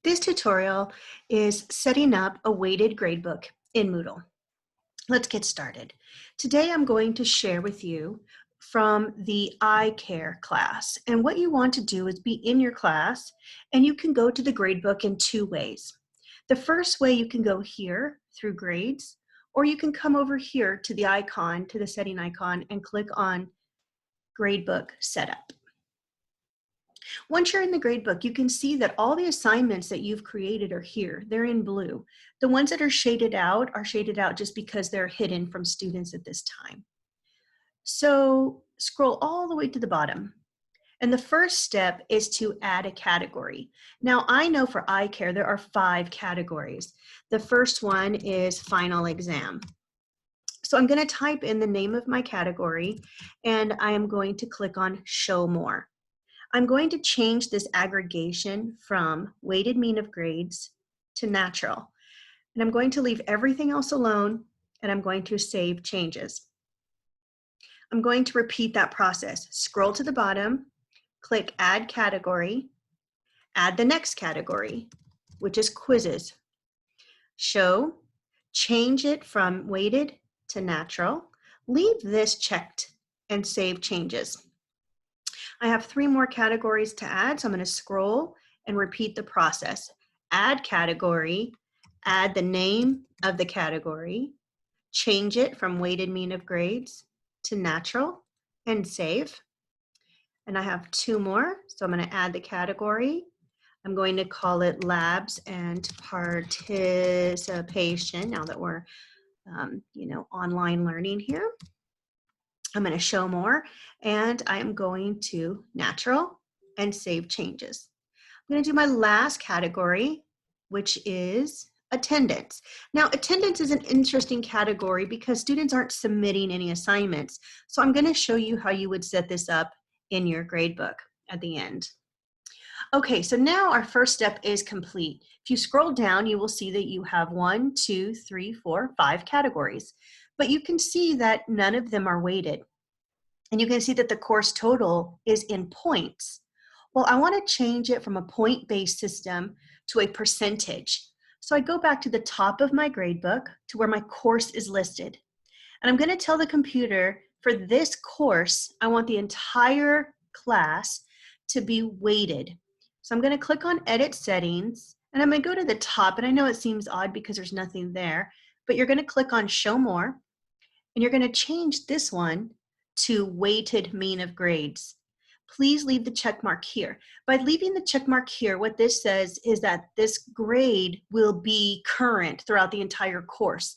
This tutorial is setting up a weighted gradebook in Moodle. Let's get started. Today I'm going to share with you from the iCare class. And what you want to do is be in your class, and you can go to the gradebook in two ways. The first way, you can go here through grades, or you can come over here to the icon, to the setting icon, and click on Gradebook Setup. Once you're in the gradebook, you can see that all the assignments that you've created are here. They're in blue. The ones that are shaded out just because they're hidden from students at this time. So scroll all the way to the bottom. And the first step is to add a category. Now, I know for iCare there are 5 categories. The first one is final exam. So I'm going to type in the name of my category, and I am going to click on Show More. I'm going to change this aggregation from weighted mean of grades to natural. And I'm going to leave everything else alone, and I'm going to save changes. I'm going to repeat that process. Scroll to the bottom, click Add Category, add the next category, which is quizzes. Show, change it from weighted to natural. Leave this checked and save changes. I have 3 more categories to add, so I'm going to scroll and repeat the process. Add category, add the name of the category, change it from weighted mean of grades to natural, and save. And I have 2 more, so I'm going to add the category. I'm going to call it Labs and Participation, now that we're online learning here. I'm going to show more, and I am going to natural and save changes. I'm going to do my last category, which is attendance. Now, attendance is an interesting category because students aren't submitting any assignments. So I'm going to show you how you would set this up in your gradebook at the end. Okay, so now our first step is complete. If you scroll down, you will see that you have 1, 2, 3, 4, 5 categories. But you can see that none of them are weighted. And you can see that the course total is in points. Well, I want to change it from a point-based system to a percentage. So I go back to the top of my gradebook to where my course is listed. And I'm going to tell the computer, for this course, I want the entire class to be weighted. So I'm going to click on Edit Settings, and I'm going to go to the top. And I know it seems odd because there's nothing there, but you're going to click on Show More, and you're going to change this one to weighted mean of grades. Please leave the check mark here. By leaving the check mark here, what this says is that this grade will be current throughout the entire course.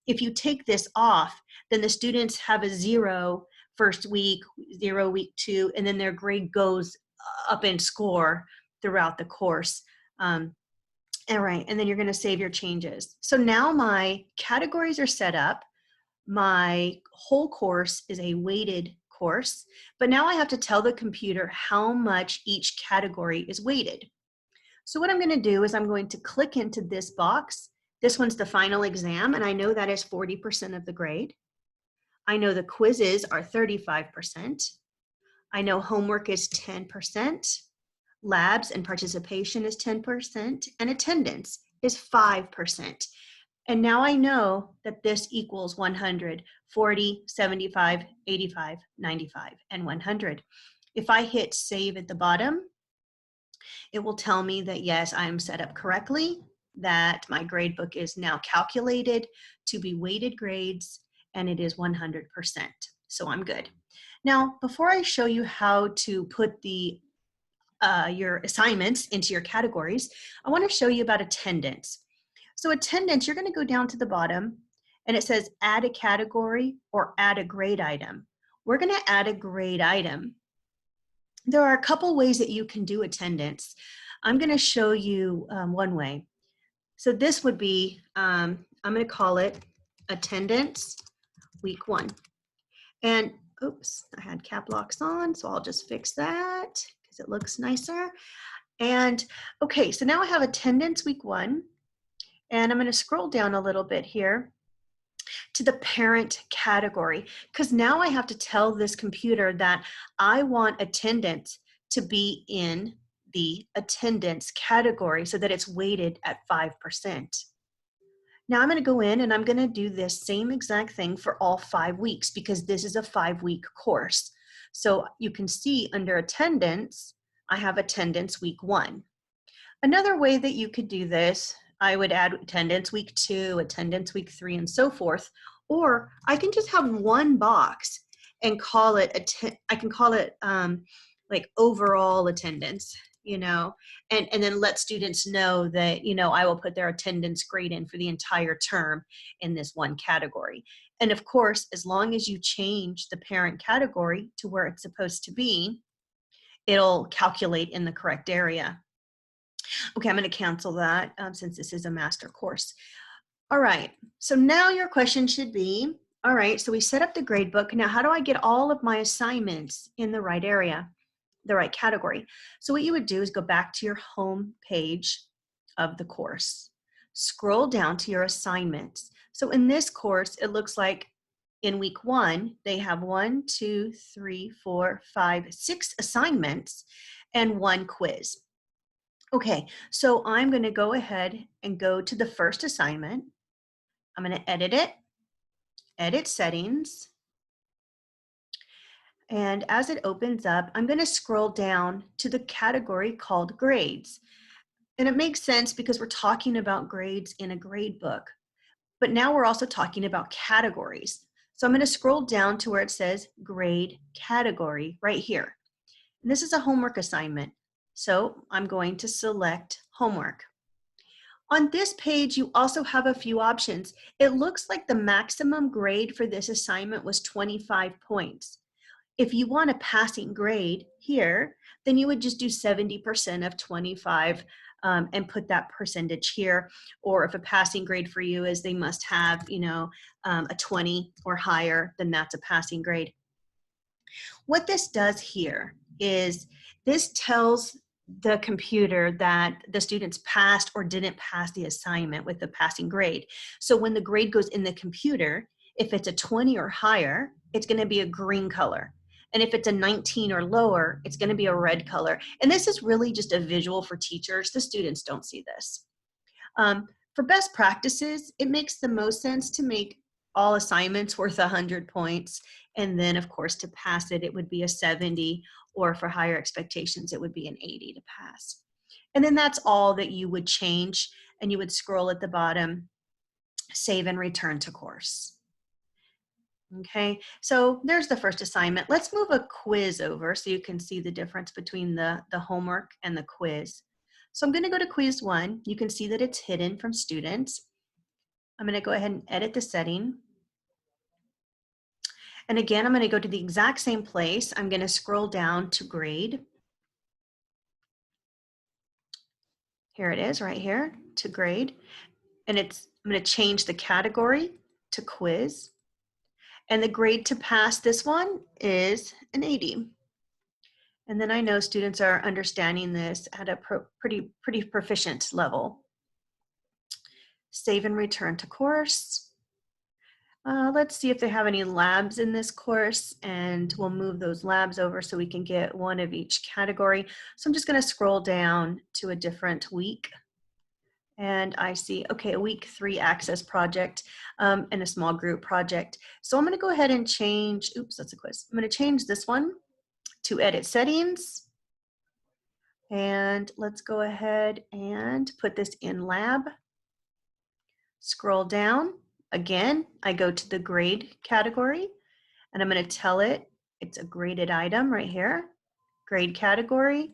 If you take this off, then the students have a 0 first week, 0 week 2, and then their grade goes up in score throughout the course. All right, and then you're going to save your changes. So now my categories are set up. My whole course is a weighted course, but now I have to tell the computer how much each category is weighted. So what I'm going to do is I'm going to click into this box. This one's the final exam, and I know that is 40% of the grade. I know the quizzes are 35%. I know homework is 10%. Labs and participation is 10%, and attendance is 5%. And now I know that this equals 100, 40, 75, 85, 95, and 100. If I hit save at the bottom, it will tell me that yes, I am set up correctly, that my gradebook is now calculated to be weighted grades, and it is 100%. So I'm good. Now, before I show you how to put your assignments into your categories, I want to show you about attendance. So attendance, you're going to go down to the bottom, and it says add a category or add a grade item. We're going to add a grade item. There are a couple ways that you can do attendance. I'm going to show you one way. So this would be, I'm going to call it attendance week 1. And oops, I had cap locks on, so I'll just fix that because it looks nicer. And okay, so now I have attendance week 1. And I'm going to scroll down a little bit here to the parent category, because now I have to tell this computer that I want attendance to be in the attendance category so that it's weighted at 5%. Now I'm going to go in and I'm going to do this same exact thing for all 5 weeks because this is a 5-week course. So you can see under attendance, I have attendance week 1. Another way that you could do this, I would add attendance week 2, attendance week 3, and so forth. Or I can just have one box and call it, I can call it like overall attendance, and then let students know that, I will put their attendance grade in for the entire term in this one category. And of course, as long as you change the parent category to where it's supposed to be, it'll calculate in the correct area. Okay, I'm going to cancel that since this is a master course. All right, so now your question should be, all right, so we set up the gradebook. Now, how do I get all of my assignments in the right area, the right category? So what you would do is go back to your home page of the course. Scroll down to your assignments. So in this course, it looks like in week 1, they have 1, 2, 3, 4, 5, 6 assignments and 1 quiz. Okay, so I'm going to go ahead and go to the first assignment. I'm going to edit it, edit settings. And as it opens up, I'm going to scroll down to the category called grades. And it makes sense because we're talking about grades in a grade book. But now we're also talking about categories. So I'm going to scroll down to where it says grade category right here. And this is a homework assignment. So I'm going to select homework. On this page, you also have a few options. It looks like the maximum grade for this assignment was 25 points. If you want a passing grade here, then you would just do 70% of 25 and put that percentage here. Or if a passing grade for you is they must have, a 20 or higher, then that's a passing grade. What this does here is this tells the computer that the students passed or didn't pass the assignment with the passing grade. So when the grade goes in the computer, if it's a 20 or higher, it's going to be a green color. And if it's a 19 or lower, it's going to be a red color. And this is really just a visual for teachers. The students don't see this. For best practices, it makes the most sense to make all assignments worth 100 points. And then, of course, to pass it, it would be a 70, or for higher expectations, it would be an 80 to pass. And then that's all that you would change, and you would scroll at the bottom, save and return to course. Okay, so there's the first assignment. Let's move a quiz over so you can see the difference between the homework and the quiz. So I'm going to go to quiz 1. You can see that it's hidden from students. I'm going to go ahead and edit the setting. And again, I'm going to go to the exact same place. I'm going to scroll down to grade. Here it is right here, to grade. And I'm going to change the category to quiz. And the grade to pass this one is an 80. And then I know students are understanding this at a pretty proficient level. Save and return to course. Let's see if they have any labs in this course, and we'll move those labs over so we can get one of each category. So I'm just going to scroll down to a different week. And I see, okay, a week 3 access project and a small group project. So I'm going to go ahead and change, oops, that's a quiz. I'm going to change this one to edit settings. And let's go ahead and put this in lab. Scroll down. Again, I go to the grade category, and I'm going to tell it it's a graded item right here, grade category,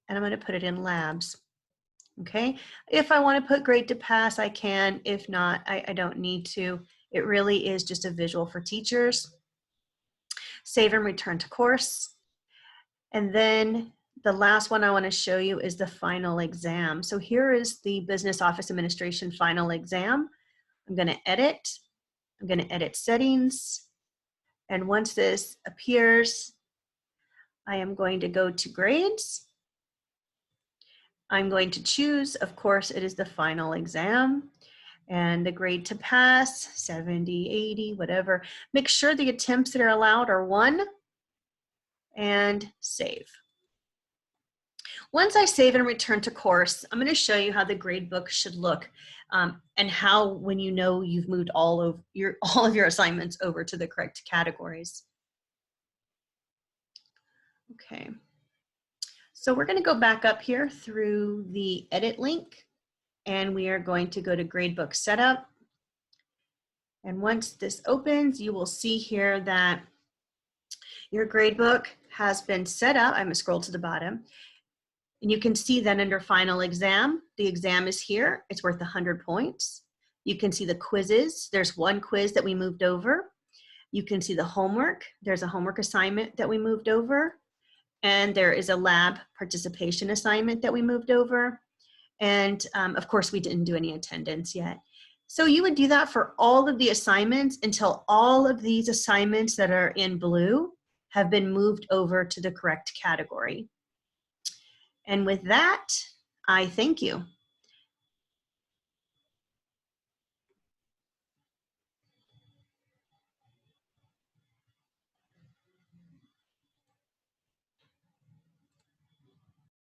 and I'm going to put it in labs. Okay, if I want to put grade to pass, I can. If not, I don't need to. It really is just a visual for teachers. Save and return to course. And then the last one I want to show you is the final exam. So here is the Business Office Administration final exam. I'm going to edit. I'm going to edit settings. And once this appears, I am going to go to grades. I'm going to choose, of course, it is the final exam. And the grade to pass, 70, 80, whatever. Make sure the attempts that are allowed are 1 and save. Once I save and return to course, I'm going to show you how the gradebook should look and how when you know you've moved all of your assignments over to the correct categories. Okay. So we're going to go back up here through the edit link, and we are going to go to Gradebook Setup. And once this opens, you will see here that your gradebook has been set up. I'm going to scroll to the bottom. And you can see that under Final Exam, the exam is here. It's worth 100 points. You can see the quizzes. There's one quiz that we moved over. You can see the homework. There's a homework assignment that we moved over. And there is a lab participation assignment that we moved over. And of course, we didn't do any attendance yet. So you would do that for all of the assignments until all of these assignments that are in blue have been moved over to the correct category. And with that, I thank you.